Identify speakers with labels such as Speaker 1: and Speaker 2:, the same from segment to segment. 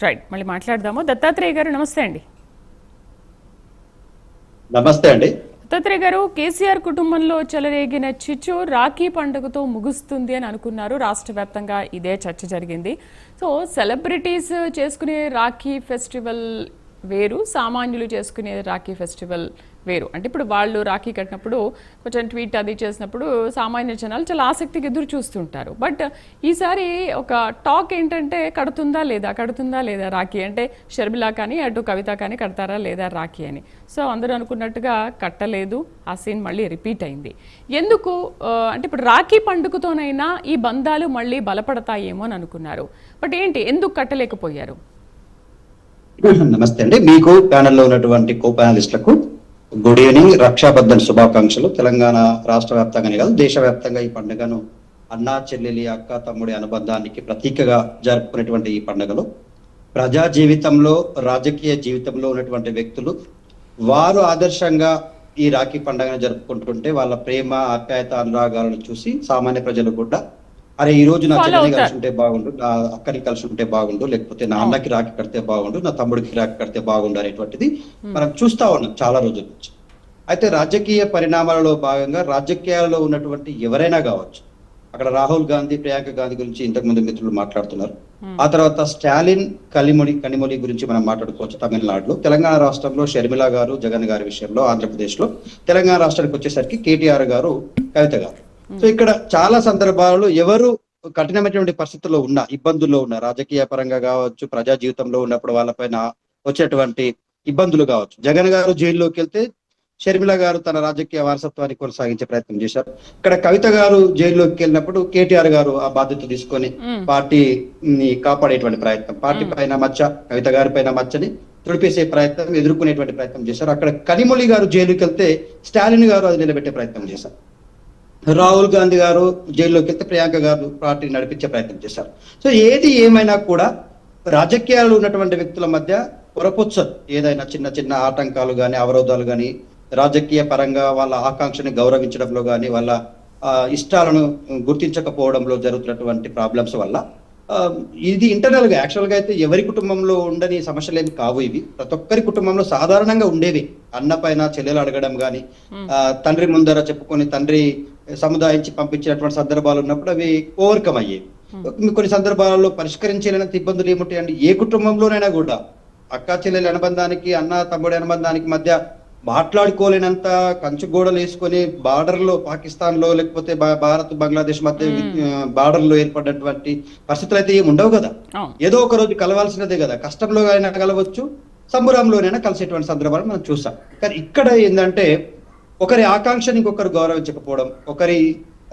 Speaker 1: Right, మళ్ళీ మాట్లాడదాము. దత్తాత్రేయ గారు నమస్తే అండి.
Speaker 2: నమస్తే అండి.
Speaker 1: దత్తాత్రేయ గారు, కేసీఆర్ కుటుంబంలో చెలరేగిన చిచ్చు రాఖీ పండుగతో ముగుస్తుంది అని అనుకున్నారు. రాష్ట్ర వ్యాప్తంగా ఇదే చర్చ జరిగింది. సో సెలబ్రిటీస్ చేసుకునే రాఖీ ఫెస్టివల్ వేరు, సామాన్యులు చేసుకునే రాఖీ ఫెస్టివల్ వేరు. అంటే ఇప్పుడు వాళ్ళు రాఖీ కట్టినప్పుడు కొంచెం ట్వీట్ అది చేసినప్పుడు సామాన్య జనాలు చాలా ఆసక్తిగా ఎదురు చూస్తుంటారు. బట్ ఈసారి ఒక టాక్ ఏంటంటే కడుతుందా లేదా రాఖీ, అంటే షర్మిలా కానీ అటు కవిత కానీ కడతారా లేదా రాఖీ అని. సో అందరూ అనుకున్నట్టుగా కట్టలేదు, ఆ సీన్ మళ్ళీ రిపీట్ అయింది. ఎందుకు అంటే ఇప్పుడు రాఖీ పండుగతోనైనా ఈ బంధాలు మళ్ళీ బలపడతాయేమో అని అనుకున్నారు. బట్ ఏంటి, ఎందుకు కట్టలేకపోయారు?
Speaker 2: నమస్తే అండి. మీకు ప్యానెల్లో ఉన్నటువంటి కో ప్యానలిస్టులకు గుడ్ ఈవినింగ్, రక్షాబంధన్ శుభాకాంక్షలు. తెలంగాణ రాష్ట్ర వ్యాప్తంగానే కాదు, దేశవ్యాప్తంగా ఈ పండుగను అన్నా చెల్లెలి అక్క తమ్ముడి అనుబంధానికి ప్రతీకగా జరుపుకునేటువంటి ఈ పండుగలో ప్రజా జీవితంలో రాజకీయ జీవితంలో ఉన్నటువంటి వ్యక్తులు వారు ఆదర్శంగా ఈ రాఖీ పండుగను జరుపుకుంటుంటే వాళ్ళ ప్రేమ ఆప్యాయత అనురాగాలను చూసి సామాన్య ప్రజలు కూడా అరే ఈ రోజు నా చెల్లిని కలిసి ఉంటే బాగుండు, నా అక్కని కలిసి ఉంటే బాగుండు, లేకపోతే నా అన్నకి రాఖీ కడితే బాగుండు, నా తమ్ముడికి రాఖీ కడితే బాగుండు అనేటువంటిది మనం చూస్తా ఉన్నాం చాలా రోజుల నుంచి. అయితే రాజకీయ పరిణామాలలో భాగంగా రాజకీయాలలో ఉన్నటువంటి ఎవరైనా కావచ్చు, అక్కడ రాహుల్ గాంధీ ప్రియాంక గాంధీ గురించి ఇంతకుముందు మిత్రులు మాట్లాడుతున్నారు. ఆ తర్వాత స్టాలిన్ కనిమొళి గురించి మనం మాట్లాడుకోవచ్చు తమిళనాడులో. తెలంగాణ రాష్ట్రంలో షర్మిల గారు జగన్ గారి విషయంలో, ఆంధ్రప్రదేశ్ లో తెలంగాణ రాష్ట్రానికి వచ్చేసరికి కేటీఆర్ గారు, కవిత గారు. సో ఇక్కడ చాలా సందర్భాలలో ఎవరు కఠినమైనటువంటి పరిస్థితుల్లో ఉన్న, ఇబ్బందుల్లో ఉన్న, రాజకీయ పరంగా కావచ్చు, ప్రజా జీవితంలో ఉన్నప్పుడు వాళ్ళపైన వచ్చేటువంటి ఇబ్బందులు కావచ్చు. జగన్ గారు జైల్లోకి వెళ్తే షర్మిల గారు తన రాజకీయ వారసత్వాన్ని కొనసాగించే ప్రయత్నం చేశారు. ఇక్కడ కవిత గారు జైల్లోకి వెళ్ళినప్పుడు కేటీఆర్ గారు ఆ బాధ్యత తీసుకొని పార్టీని కాపాడేటువంటి ప్రయత్నం, పార్టీ పైన మచ్చ, కవిత గారి పైన మచ్చని తుడిపేసే ప్రయత్నం, ఎదుర్కొనేటువంటి ప్రయత్నం చేశారు. అక్కడ కనిమొళి గారు జైలుకి వెళ్తే స్టాలిన్ గారు అది నిలబెట్టే ప్రయత్నం చేశారు. రాహుల్ గాంధీ గారు జైల్లోకి వెళ్తే ప్రియాంక గారు పార్టీని నడిపించే ప్రయత్నం చేశారు. సో ఏది ఏమైనా కూడా రాజకీయాలు ఉన్నటువంటి వ్యక్తుల మధ్య పొరపొచ్చదు. ఏదైనా చిన్న చిన్న ఆటంకాలు కానీ అవరోధాలు కానీ, రాజకీయ పరంగా వాళ్ళ ఆకాంక్షని గౌరవించడంలో కానీ, వాళ్ళ ఇష్టాలను గుర్తించకపోవడంలో జరుగుతున్నటువంటి ప్రాబ్లమ్స్ వల్ల ఇది ఇంటర్నల్ గా యాక్చువల్ గా అయితే ఎవరి కుటుంబంలో ఉండని సమస్యలు ఏమి కావు. ఇవి ప్రతి ఒక్కరి కుటుంబంలో సాధారణంగా ఉండేవి. అన్న పైన చెల్లెలు అడగడం కానీ, తండ్రి ముందర చెప్పుకొని తండ్రి సముదాయించి పంపించేటువంటి సందర్భాలు ఉన్నప్పుడు అవి ఓవర్కమ్ అయ్యేవి. కొన్ని సందర్భాలలో పరిష్కరించలేనంత ఇబ్బందులు ఏముంటాయండి. ఏ కుటుంబంలోనైనా కూడా అక్క చెల్లెలి అనుబంధానికి, అన్న తమ్ముడి అనుబంధానికి మధ్య మాట్లాడుకోలేనంత కంచు గోడలు వేసుకొని బార్డర్ లో, పాకిస్తాన్ లో లేకపోతే భారత్ బంగ్లాదేశ్ మధ్య బార్డర్ లో ఏర్పడినటువంటి పరిస్థితులు అయితే ఏమి ఉండవు కదా. ఏదో ఒక రోజు కలవాల్సినదే కదా. కష్టంలో అయినా కలవచ్చు, సంబరంలోనైనా కలిసేటువంటి సందర్భాలు మనం చూసాం. కానీ ఇక్కడ ఏంటంటే ఒకరి ఆకాంక్షని ఇంకొకరు గౌరవించకపోవడం, ఒకరి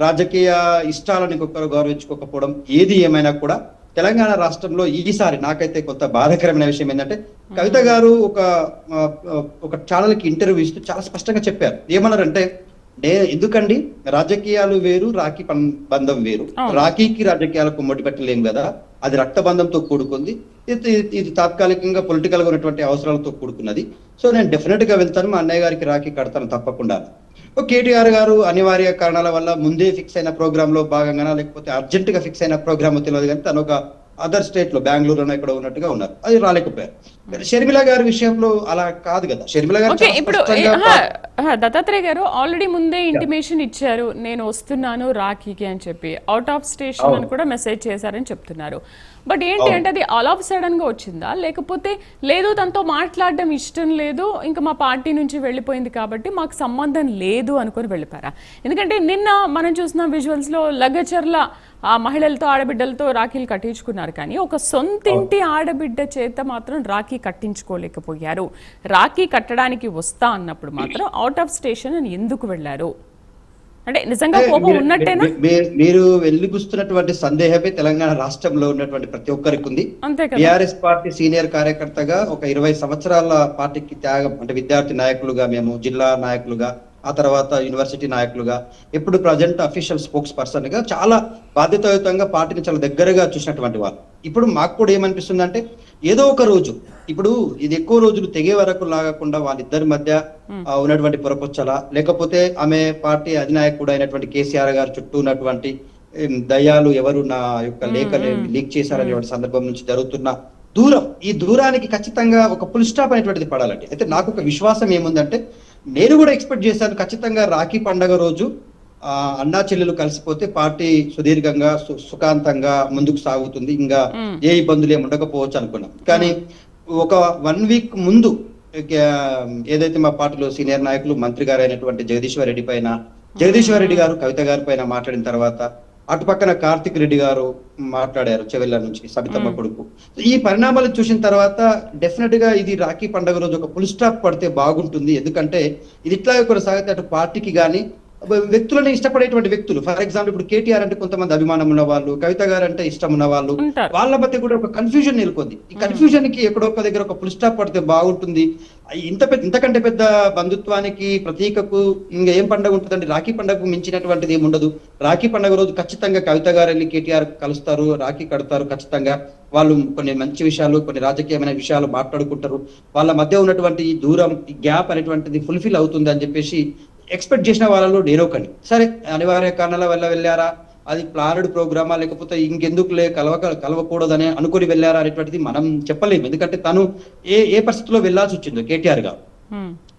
Speaker 2: రాజకీయ ఇష్టాలను ఇంకొకరు గౌరవించుకోకపోవడం, ఏది ఏమైనా కూడా తెలంగాణ రాష్ట్రంలో ఈసారి నాకైతే కొంత బాధాకరమైన విషయం ఏంటంటే కవిత గారు ఒక ఛానల్ కి ఇంటర్వ్యూ ఇస్తూ చాలా స్పష్టంగా చెప్పారు. ఏమన్నారంటే, ఎందుకండి రాజకీయాలు వేరు, రాఖీ బంధం వేరు, రాఖీకి రాజకీయాలకు ముడిపెట్టలేం కదా, అది రక్త బంధంతో కూడుకుంది, ఇది తాత్కాలికంగా పొలిటికల్ గా ఉన్నటువంటి అవసరాలతో కూడుకున్నది. సో నేను డెఫినెట్ గా వెళ్తాను, మా అన్నయ్య గారికి రాఖీ కడతాను తప్పకుండా. కేటీఆర్ గారు అనివార్య కారణాల వల్ల ముందే ఫిక్స్ అయిన ప్రోగ్రామ్ లో భాగంగా, లేకపోతే అర్జెంట్ గా ఫిక్స్ అయిన ప్రోగ్రామ్ తెలియదు కానీ తను ఒక అదర్ స్టేట్ లో బెంగళూరులో ఇక్కడ ఉన్నట్టుగా ఉన్నారు, అది రాలేకపోయారు. షర్మిల గారి విషయంలో అలా కాదు కదా. షర్మిల గారు
Speaker 1: ఇప్పుడు దత్తాత్రేయ గారు ఆల్రెడీ ముందే ఇంటిమేషన్ ఇచ్చారు, నేను వస్తున్నాను రాఖీకి అని చెప్పి, అవుట్ ఆఫ్ స్టేషన్ అని కూడా మెసేజ్ చేశారని చెప్తున్నారు. బట్ ఏంటి అంటే అది ఆల్ ఆఫ్ సడన్ గా వచ్చిందా, లేకపోతే లేదు తనతో మాట్లాడడం ఇష్టం లేదు, ఇంకా మా పార్టీ నుంచి వెళ్ళిపోయింది కాబట్టి మాకు సంబంధం లేదు అనుకుని వెళ్ళిపోయారా? ఎందుకంటే నిన్న మనం చూసిన విజువల్స్ లో లగచర్ల ఆ మహిళలతో, ఆడబిడ్డలతో రాఖీలు కట్టించుకున్నారు, కానీ ఒక సొంతింటి ఆడబిడ్డ చేత మాత్రం రాఖీ కట్టించుకోలేకపోయారు. రాఖీ కట్టడానికి వస్తా అన్నప్పుడు మాత్రం అవుట్ ఆఫ్ స్టేషన్ అని ఎందుకు వెళ్ళారు? అంటే నిజంగా కోపం ఉన్నట్టేనా?
Speaker 2: మీరు వెలిబుస్తున్నటువంటి సందేహమే తెలంగాణ రాష్ట్రంలో ఉన్నటువంటి ప్రతి ఒక్కరికి ఉంది. టిఆర్ఎస్ పార్టీ సీనియర్ కార్యకర్తగా ఒక 20 సంవత్సరాల పార్టీకి త్యాగం, అంటే విద్యార్థి నాయకులుగా మేము, జిల్లా నాయకులుగా, ఆ తర్వాత యూనివర్సిటీ నాయకులుగా, ఇప్పుడు ప్రజెంట్ అఫీషియల్ స్పోక్స్ పర్సన్ గా చాలా బాధ్యతాయుతంగా పార్టీని చాలా దగ్గరగా చూసినటువంటి వాళ్ళు. ఇప్పుడు మాకు కూడా ఏమనిపిస్తుంది అంటే, ఏదో ఒక రోజు, ఇప్పుడు ఇది ఎక్కువ రోజులు తెగే వరకు లాగకుండా వాళ్ళిద్దరి మధ్య ఉన్నటువంటి పొరపొచ్చల, లేకపోతే ఆమె పార్టీ అధినాయకుడు అయినటువంటి కేసీఆర్ గారు చుట్టూ ఉన్నటువంటి దయ్యాలు ఎవరు నా యొక్క లేఖని లీక్ చేశారనే సందర్భం నుంచి జరుగుతున్న దూరం, ఈ దూరానికి ఖచ్చితంగా ఒక ఫుల్ స్టాప్ అనేటువంటిది పడాలండి. అయితే నాకు ఒక విశ్వాసం ఏముందంటే, నేను కూడా ఎక్స్పెక్ట్ చేశాను ఖచ్చితంగా రాఖీ పండగ రోజు అన్నా చెల్లెలు కలిసిపోతే పార్టీ సుదీర్ఘంగా సుఖాంతంగా ముందుకు సాగుతుంది, ఇంకా ఏ ఇబ్బందులు ఏమి ఉండకపోవచ్చు అనుకున్నాం. కానీ ఒక 1 వీక్ ముందు ఏదైతే మా పార్టీలో సీనియర్ నాయకులు మంత్రి గారు అయినటువంటి జగదీశ్వర్ రెడ్డి గారు కవిత గారి పైన మాట్లాడిన తర్వాత, అటు పక్కన కార్తిక్ రెడ్డి గారు మాట్లాడారు చెవెళ్ళ నుంచి, సబితమ్మ కొడుకు. ఈ పరిణామాలు చూసిన తర్వాత డెఫినెట్ గా ఇది రాఖీ పండుగ రోజు ఒక ఫుల్ స్టాప్ పడితే బాగుంటుంది. ఎందుకంటే ఇది ఇట్లాగే కొనసాగితే అటు పార్టీకి కానీ వ్యక్తులను ఇష్టపడేటువంటి వ్యక్తులు, ఫర్ ఎగ్జాంపుల్ ఇప్పుడు కేటీఆర్ అంటే కొంతమంది అభిమానం ఉన్న వాళ్ళు, కవిత గారు అంటే ఇష్టం ఉన్న వాళ్ళు, వాళ్ళ మధ్య కూడా ఒక కన్ఫ్యూజన్ నెలకొంది. ఈ కన్ఫ్యూజన్ కి ఎక్కడొక్క దగ్గర ఒక ఫుల్ స్టాప్ పడితే బాగుంటుంది. ఇంతకంటే పెద్ద బంధుత్వానికి ప్రతీకకు ఇంకా ఏం పండుగ ఉంటుందండి? రాఖీ పండుగకు మించినటువంటిది ఏమి ఉండదు. రాఖీ పండుగ రోజు ఖచ్చితంగా కవిత గారు వెళ్ళి కేటీఆర్ కలుస్తారు, రాఖీ కడతారు. ఖచ్చితంగా వాళ్ళు కొన్ని మంచి విషయాలు, కొన్ని రాజకీయమైన విషయాలు మాట్లాడుకుంటారు. వాళ్ళ మధ్య ఉన్నటువంటి ఈ దూరం, ఈ గ్యాప్ అనేటువంటిది ఫుల్ఫిల్ అవుతుంది అని చెప్పేసి ఎక్స్పెక్ట్ చేసిన వాళ్ళలో నేను ఒకని. సరే, అనివార్య కారణాల వల్ల వెళ్ళారా, అది ప్లానడ్ ప్రోగ్రామా, లేకపోతే ఇంకెందుకులే కలవకూడదని అనుకుని వెళ్ళారా అనేటువంటిది మనం చెప్పలేము. ఎందుకంటే తను ఏ పరిస్థితిలో వెళ్లాల్సి వచ్చిందో కేటీఆర్ గారు.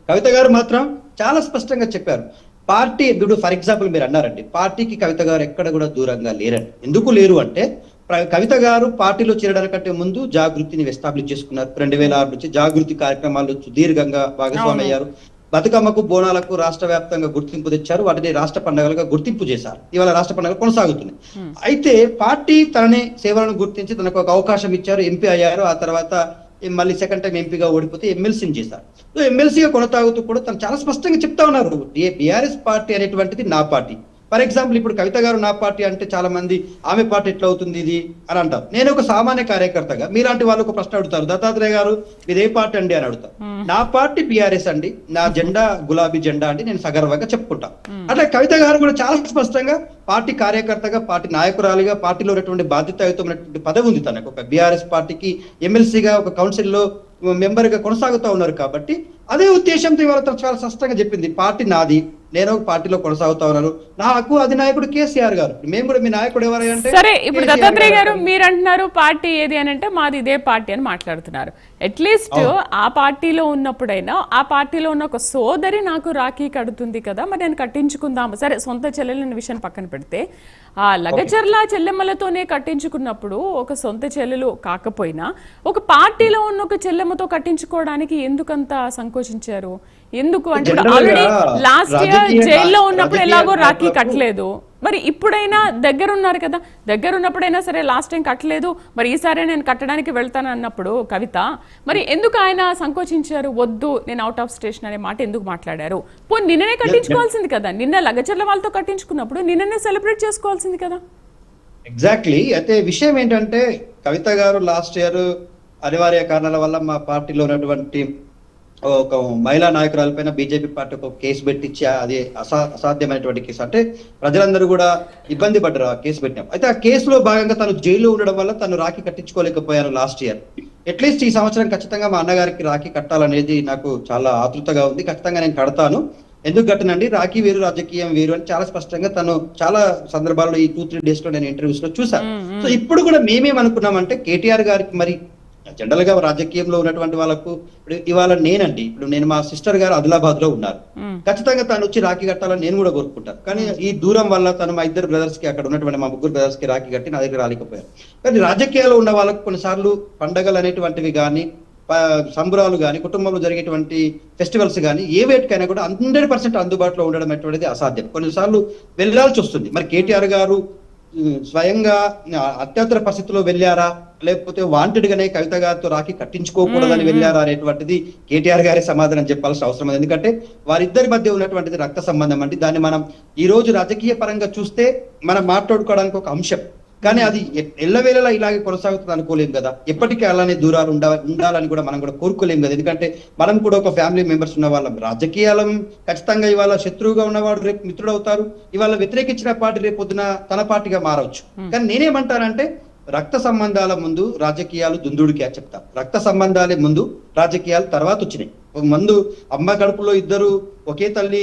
Speaker 2: కవిత గారు మాత్రం చాలా స్పష్టంగా చెప్పారు. పార్టీ ఇప్పుడు ఫర్ ఎగ్జాంపుల్ మీరు అన్నారండి, పార్టీకి కవిత గారు ఎక్కడ కూడా దూరంగా లేరండి. ఎందుకు లేరు అంటే, కవిత గారు పార్టీలో చేరడానికంటే ముందు జాగృతిని ఎస్టాబ్లిష్ చేసుకున్నారు. 2006 నుంచి జాగృతి కార్యక్రమాల్లో సుదీర్ఘంగా భాగస్వామి అయ్యారు. బతుకమ్మకు, బోనాలకు రాష్ట్ర వ్యాప్తంగా గుర్తింపు తెచ్చారు. వాటిని రాష్ట్ర పండుగలుగా గుర్తింపు చేశారు. ఇవాళ రాష్ట్ర పండుగలు కొనసాగుతున్నాయి. అయితే పార్టీ తనని సేవలను గుర్తించి తనకు ఒక అవకాశం ఇచ్చారు, ఎంపీ అయ్యారు. ఆ తర్వాత మళ్ళీ సెకండ్ టైం ఎంపీగా ఓడిపోతే ఎమ్మెల్సీని చేశారు. ఎమ్మెల్సీగా కొనసాగుతూ కూడా తను చాలా స్పష్టంగా చెప్తా ఉన్నారు, బీఆర్ఎస్ పార్టీ అనేటువంటిది నా పార్టీ. ఫర్ ఎగ్జాంపుల్ ఇప్పుడు కవిత గారు నా పార్టీ అంటే చాలా మంది ఆమె పార్టీ ఎట్లా అవుతుంది ఇది అని అంటారు. నేను ఒక సామాన్య కార్యకర్తగా మీలాంటి వాళ్ళు ఒక ప్రశ్న అడుగుతారు, దత్తాత్రేయ గారు మీది ఏ పార్టీ అండి అని అడుగుతారు. నా పార్టీ బీఆర్ఎస్ అండి, నా జెండా గులాబీ జెండా అండి, నేను సగర్వంగా చెప్పుకుంటా. అట్లా కవిత గారు కూడా చాలా స్పష్టంగా పార్టీ కార్యకర్తగా, పార్టీ నాయకురాలిగా, పార్టీలో ఉన్నటువంటి బాధ్యతాయుతమైనటువంటి పదవి ఉంది తనకు. ఒక బీఆర్ఎస్ పార్టీకి ఎమ్మెల్సీగా, ఒక కౌన్సిల్లో మెంబర్ గా కొనసాగుతూ ఉన్నారు. కాబట్టి అదే ఉద్దేశంతో ఇవాళ చాలా స్పష్టంగా చెప్పింది, పార్టీ నాది, నేను ఒక పార్టీలో కొనసాగుతా ఉన్నాను, నాకు అధినాయకుడు కేసీఆర్ గారు, మేము కూడా మీ నాయకుడు ఎవరంటే.
Speaker 1: సరే, ఇప్పుడు దత్తాత్రేయ గారు మీరు అంటున్నారు పార్టీ ఏది అని అంటే మాది ఇదే పార్టీ అని మాట్లాడుతున్నారు. అట్లీస్ట్ ఆ పార్టీలో ఉన్నప్పుడైనా ఆ పార్టీలో ఉన్న ఒక సోదరి నాకు రాఖీ కడుతుంది కదా, మరి నేను కట్టించుకుందాము. సరే, సొంత చెల్లెలని విషయం పక్కన పెడితే ఆ లగచర్ల చెల్లెమ్మలతోనే కట్టించుకున్నప్పుడు ఒక సొంత చెల్లెలు కాకపోయినా ఒక పార్టీలో ఉన్న ఒక చెల్లెమ్మతో కట్టించుకోవడానికి ఎందుకంత సంకోచించారు? ఎందుకు అంటే ఆల్రెడీ లాస్ట్ ఇయర్ జైల్లో ఉన్నప్పుడు ఎలాగో రాఖీ కట్టలేదు, మరి ఇప్పుడైనా దగ్గర ఉన్నారు కదా, దగ్గర ఉన్నప్పుడైనా సరే లాస్ట్ టైం కట్టలేదు, మరి ఈసారి నేను కట్టడానికి వెళ్తాను అన్నప్పుడు కవిత మరి ఎందుకు ఆయన సంకోచించారు? వద్దు, నేను అవుట్ ఆఫ్ స్టేషన్ అనే మాట ఎందుకు మాట్లాడారు? పోనీ నిన్ననే కట్టించుకోవాల్సింది కదా, నిన్న లగచర్ల వాళ్ళతో కట్టించుకున్నప్పుడు నిన్ననే సెలబ్రేట్ చేసుకోవాల్సింది కదా.
Speaker 2: ఎగ్జాక్ట్లీ. అయితే విషయం ఏంటంటే, కవిత గారు లాస్ట్ ఇయర్ అనివార్య కారణాల వల్ల మా పార్టీలో ఉన్నటువంటి ఒక మహిళా నాయకురాలపైన బీజేపీ పార్టీ ఒక కేసు పెట్టించి, అది అసాధ్యమైనటువంటి కేసు, అంటే ప్రజలందరూ కూడా ఇబ్బంది పడ్డారు ఆ కేసు పెట్టినాం. అయితే ఆ కేసులో భాగంగా తను జైల్లో ఉండడం వల్ల తను రాఖీ కట్టించుకోలేకపోయారు లాస్ట్ ఇయర్. అట్లీస్ట్ ఈ సంవత్సరం ఖచ్చితంగా మా అన్నగారికి రాఖీ కట్టాలనేది నాకు చాలా ఆతృతగా ఉంది. ఖచ్చితంగా నేను కడతాను. ఎందుకు కట్టనండి, రాఖీ వేరు రాజకీయం వేరు అని చాలా స్పష్టంగా తను చాలా సందర్భాల్లో ఈ 2-3 డేస్ లో నేను ఇంటర్వ్యూస్ లో చూసాను. సో ఇప్పుడు కూడా మేమేమనుకున్నామంటే, కేటీఆర్ గారికి మరి జనరల్ గా రాజకీయంలో ఉన్నటువంటి వాళ్ళకు ఇవాళ నేను మా సిస్టర్ గారు ఆదిలాబాద్ లో ఉన్నారు, ఖచ్చితంగా తను వచ్చి రాఖీ కట్టాలని నేను కూడా కోరుకుంటాను. కానీ ఈ దూరం వల్ల తను మా ఇద్దరు బ్రదర్స్ కి, అక్కడ ఉన్నటువంటి మా ముగ్గురు బ్రదర్స్ కి రాఖీ కట్టి నా దగ్గర రాలేకపోయారు. కానీ రాజకీయాల్లో ఉన్న వాళ్ళకు కొన్నిసార్లు పండగలు అనేటువంటివి కానీ, సంబరాలు కానీ, కుటుంబంలో జరిగేటువంటి ఫెస్టివల్స్ కానీ ఏ వేటికైనా కూడా 100% అందుబాటులో ఉండడం అనేటువంటిది అసాధ్యం. కొన్నిసార్లు వెళ్లాల్సి వస్తుంది. మరి కేటీఆర్ గారు స్వయంగా అత్యవసర పరిస్థితుల్లో వెళ్ళారా, లేకపోతే వాంటెడ్ గానే కవిత గారితో రాఖీ కట్టించుకోకూడదని వెళ్ళారా అనేటువంటిది కేటీఆర్ గారి సమాధానం చెప్పాల్సిన అవసరం ఉంది. ఎందుకంటే వారిద్దరి మధ్య ఉన్నటువంటిది రక్త సంబంధం అండి. దాన్ని మనం ఈ రోజు రాజకీయ పరంగా చూస్తే మనం మాట్లాడుకోవడానికి ఒక అంశం, కానీ అది ఎల్లవేళలా ఇలాగే కొనసాగుతుంది అనుకోలేం కదా. ఎప్పటికీ అలానే దూరాలు ఉండాలని కూడా మనం కూడా కోరుకోలేం కదా. ఎందుకంటే మనం కూడా ఒక ఫ్యామిలీ మెంబర్స్ ఉన్న వాళ్ళం. రాజకీయాలం ఖచ్చితంగా ఇవాళ శత్రువుగా ఉన్నవాడు రేపు మిత్రుడు అవుతారు, ఇవాళ వ్యతిరేకించిన పార్టీ రేపు పొద్దున తన పార్టీగా మారవచ్చు. కానీ నేనేమంటానంటే, రక్త సంబంధాల ముందు రాజకీయాలు దుందుడికి అని చెప్తా. రక్త సంబంధాలే ముందు, రాజకీయాలు తర్వాత వచ్చినాయి. ముందు అమ్మ కడుపులో ఇద్దరు ఒకే తల్లి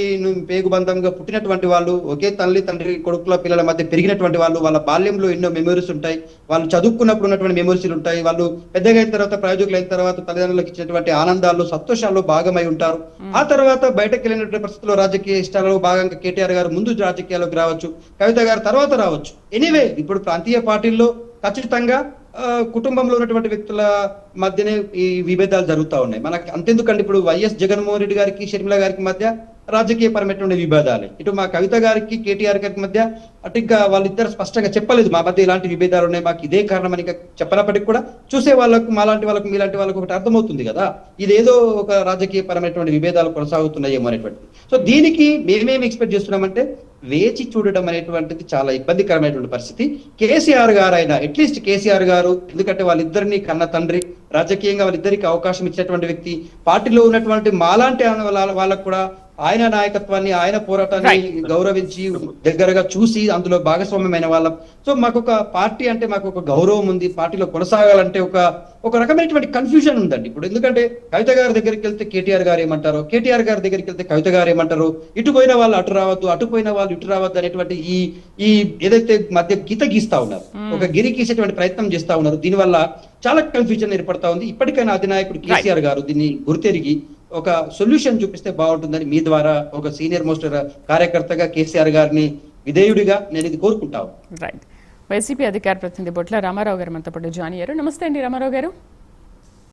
Speaker 2: పేగుబంధంగా పుట్టినటువంటి వాళ్ళు, ఒకే తల్లి తండ్రి కొడుకుల పిల్లల మధ్య పెరిగినటువంటి వాళ్ళు, వాళ్ళ బాల్యంలో ఎన్నో మెమరీస్ ఉంటాయి, వాళ్ళు చదువుకున్నప్పుడు ఉన్నటువంటి మెమరీస్ ఉంటాయి, వాళ్ళు పెద్దగా అయిన తర్వాత ప్రయోజకులు అయిన తర్వాత తల్లిదండ్రులకు ఇచ్చినటువంటి ఆనందాలు సంతోషాల్లో భాగమై ఉంటారు. ఆ తర్వాత బయటకు వెళ్ళినటువంటి పరిస్థితుల్లో రాజకీయ ఇష్టాలలో భాగంగా కేటీఆర్ గారు ముందు రాజకీయాల్లోకి రావచ్చు, కవిత గారు తర్వాత రావచ్చు. ఎనీవే ఇప్పుడు ప్రాంతీయ పార్టీల్లో ఖచ్చితంగా కుటుంబంలో ఉన్నటువంటి వ్యక్తుల మధ్యనే ఈ విభేదాలు జరుగుతూ ఉన్నాయి. మనకి అంతెందుకండి, ఇప్పుడు వైఎస్ జగన్మోహన్ రెడ్డి గారికి షర్మిల గారికి మధ్య రాజకీయ పరమైనటువంటి విభేదాలే. ఇటు మా కవిత గారికి కేటీఆర్ గారికి మధ్య అటు ఇంకా వాళ్ళిద్దరు స్పష్టంగా చెప్పలేదు మా మధ్య ఇలాంటి విభేదాలు ఉన్నాయి, మాకు ఇదే కారణం అని చెప్పనప్పటికీ కూడా చూసే వాళ్ళకు మాలాంటి వాళ్ళకు మీలాంటి వాళ్ళకు ఒకటి అర్థమవుతుంది కదా, ఇదేదో ఒక రాజకీయ పరమైనటువంటి విభేదాలు కొనసాగుతున్నాయేమో అనేటువంటిది. సో దీనికి మేమేమి ఎక్స్పెక్ట్ చేస్తున్నామంటే వేచి చూడడం అనేటువంటిది చాలా ఇబ్బందికరమైనటువంటి పరిస్థితి. కేసీఆర్ గారు అయినా అట్లీస్ట్ కేసీఆర్ గారు, ఎందుకంటే వాళ్ళిద్దరిని కన్న తండ్రి, రాజకీయంగా వాళ్ళిద్దరికి అవకాశం ఇచ్చినటువంటి వ్యక్తి, పార్టీలో ఉన్నటువంటి మాలాంటి వాళ్ళకు కూడా ఆయన నాయకత్వాన్ని ఆయన పోరాటాన్ని గౌరవించి దగ్గరగా చూసి అందులో భాగస్వామ్యమైన వాళ్ళం. సో మాకు ఒక పార్టీ అంటే మాకు ఒక గౌరవం ఉంది, పార్టీలో కొనసాగాలంటే ఒక రకమైనటువంటి కన్ఫ్యూజన్ ఉందండి ఇప్పుడు. ఎందుకంటే కవిత గారి దగ్గరికి వెళ్తే కేటీఆర్ గారు ఏమంటారు, కేటీఆర్ గారి దగ్గరికి వెళ్తే కవిత గారు ఏమంటారు, ఇటు పోయిన వాళ్ళు అటు రావద్దు, అటు పోయిన వాళ్ళు ఇటు రావద్దు అనేటువంటి ఈ ఏదైతే మధ్య గీత గీస్తా ఉన్నారు, ఒక గిరి గీసేటువంటి ప్రయత్నం చేస్తా ఉన్నారు. దీనివల్ల చాలా కన్ఫ్యూజన్ ఏర్పడతా ఉంది. ఇప్పటికైనా అధినాయకుడు కేసీఆర్ గారు దీన్ని గుర్తెరిగి ఒక సొల్యూషన్ చూపిస్తే బాగుంటుందని మీ ద్వారా ఒక సీనియర్ మోస్ట్ కార్యకర్తగా కేసీఆర్ గారిని విధేయుడిగా నేను ఇది కోరుకుంటాను.
Speaker 1: రైట్. వైసీపీ అధికార ప్రతినిధి బొట్ల రామారావు గారు మనతో పాటు జాయిన్ అయ్యారు. నమస్తే అండి రామారావు గారు.